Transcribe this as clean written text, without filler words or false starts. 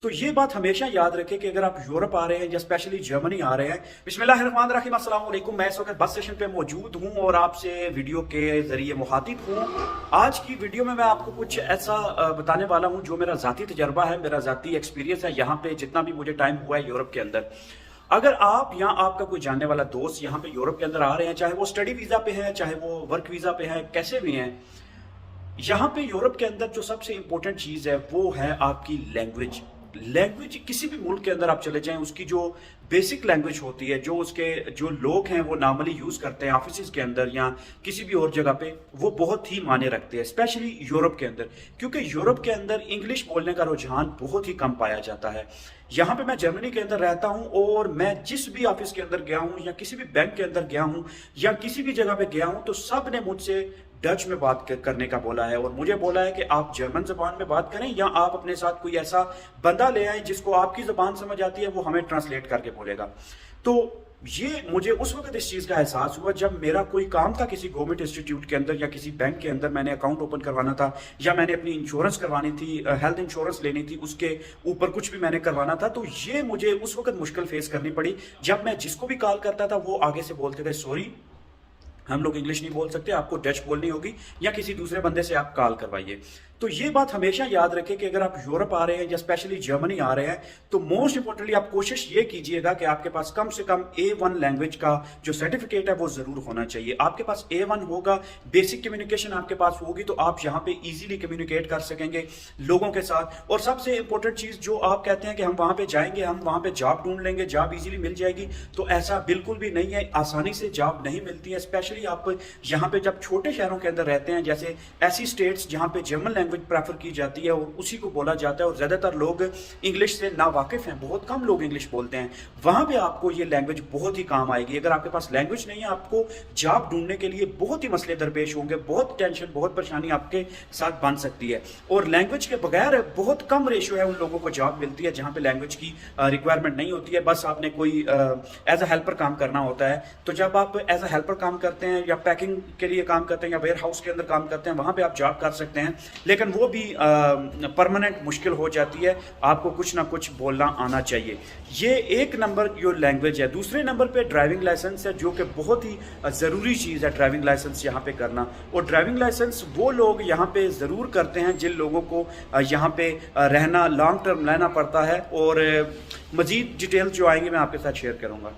तो ये बात हमेशा याद रखें कि अगर आप यूरोप आ रहे हैं या स्पेशली जर्मनी आ रहे हैं। बिस्मिल्लाहिर्रहमानिर्रहीम, अस्सलाम वालेकुम। मैं इस वक्त बस स्टेशन पे मौजूद हूं और आपसे वीडियो के जरिए मुखातिब हूं। आज की वीडियो में मैं आपको कुछ ऐसा बताने वाला हूं जो मेरा ज़ाती तजर्बा है, मेरा ज़ाती एक्सपीरियंस है यहाँ पे जितना भी मुझे टाइम हुआ है यूरोप के अंदर। अगर आप या आपका कोई जानने वाला दोस्त यहाँ पे यूरोप के अंदर आ रहे हैं, चाहे वो स्टडी वीज़ा पे है, चाहे वो वर्क वीज़ा पे है, कैसे भी हैं, यहाँ पे यूरोप के अंदर जो सबसे इंपॉर्टेंट चीज़ है वो है आपकी लैंग्वेज। लैंग्वेज किसी भी मुल्क के अंदर आप चले जाएं, उसकी जो बेसिक लैंग्वेज होती है, जो उसके जो लोग हैं वो नॉर्मली यूज करते हैं ऑफिस के अंदर या किसी भी और जगह पे, वो बहुत ही मायने रखते हैं, स्पेशली यूरोप के अंदर। क्योंकि यूरोप के अंदर इंग्लिश बोलने का रुझान बहुत ही कम पाया जाता है। यहाँ पे मैं जर्मनी के अंदर रहता हूँ और मैं जिस भी ऑफिस के अंदर गया हूँ या किसी भी बैंक के अंदर गया हूँ या किसी भी जगह पे गया हूँ, तो सब ने मुझसे डच में बात करने का बोला है और मुझे बोला है कि आप जर्मन जबान में बात करें या आप अपने साथ कोई ऐसा बंदा ले आए जिसको आपकी जबान समझ आती है, वो हमें ट्रांसलेट करके बोलेगा। तो ये मुझे उस वक्त इस चीज़ का एहसास हुआ जब मेरा कोई काम था किसी गवर्नमेंट इंस्टीट्यूट के अंदर या किसी बैंक के अंदर, मैंने अकाउंट ओपन करवाना था या मैंने अपनी इंश्योरेंस करवानी थी, हेल्थ इंश्योरेंस लेनी थी, उसके ऊपर कुछ भी मैंने करवाना था। तो ये मुझे उस वक्त मुश्किल फेस करनी पड़ी जब मैं जिसको भी कॉल करता था वो आगे से बोलते थे, सॉरी हम लोग इंग्लिश नहीं बोल सकते, आपको डच बोलनी होगी या किसी दूसरे बंदे से आप कॉल करवाइए। तो ये बात हमेशा याद रखें कि अगर आप यूरोप आ रहे हैं या स्पेशली जर्मनी आ रहे हैं, तो मोस्ट इंपॉर्टेंटली आप कोशिश ये कीजिएगा कि आपके पास कम से कम A1 लैंग्वेज का जो सर्टिफिकेट है वो जरूर होना चाहिए। आपके पास A1 होगा, बेसिक कम्युनिकेशन आपके पास होगी, तो आप यहाँ पे इजीली कम्युनिकेट कर सकेंगे लोगों के साथ। और सबसे इंपॉर्टेंट चीज जो आप कहते हैं कि हम वहां पे जाएंगे, हम वहां पे जॉब ढूंढ लेंगे, जॉब इजीली मिल जाएगी, तो ऐसा बिल्कुल भी नहीं है। आसानी से जॉब नहीं मिलती है, स्पेशली आप यहाँ पे जब छोटे शहरों के अंदर रहते हैं, जैसे ऐसी स्टेट्स जहाँ पे जर्मन लैंग्वेज प्रेफर की जाती है और उसी को बोला जाता है और ज्यादातर लोग इंग्लिश से नावाकिफ हैं, बहुत कम लोग इंग्लिश बोलते हैं, वहां पे आपको ये लैंग्वेज बहुत ही काम आएगी। अगर आपके पास लैंग्वेज नहीं है, आपको जॉब ढूंढने के लिए बहुत ही मसले दरपेश होंगे, बहुत टेंशन, बहुत परेशानी आपके साथ बन सकती है। और लैंग्वेज के बगैर बहुत कम रेशियो है उन लोगों को जॉब मिलती है जहां पे लैंग्वेज की रिक्वायरमेंट नहीं होती है, बस आपने कोई एज अ हेल्पर काम करना होता है। तो जब आप एज अ हेल्पर काम करते हैं या पैकिंग के लिए काम करते हैं या वेयर हाउस के अंदर काम करते हैं, वहां पे आप जॉब कर सकते हैं, लेकिन वो भी परमानेंट मुश्किल हो जाती है। आपको कुछ ना कुछ बोलना आना चाहिए। ये एक नंबर जो लैंग्वेज है। दूसरे नंबर पे ड्राइविंग लाइसेंस है, जो कि बहुत ही ज़रूरी चीज़ है ड्राइविंग लाइसेंस यहाँ पे करना। और ड्राइविंग लाइसेंस वो लोग यहाँ पे ज़रूर करते हैं जिन लोगों को यहाँ पे रहना लॉन्ग टर्म रहना पड़ता है। और मज़ीद डिटेल्स जो आएंगे मैं आपके साथ शेयर करूँगा।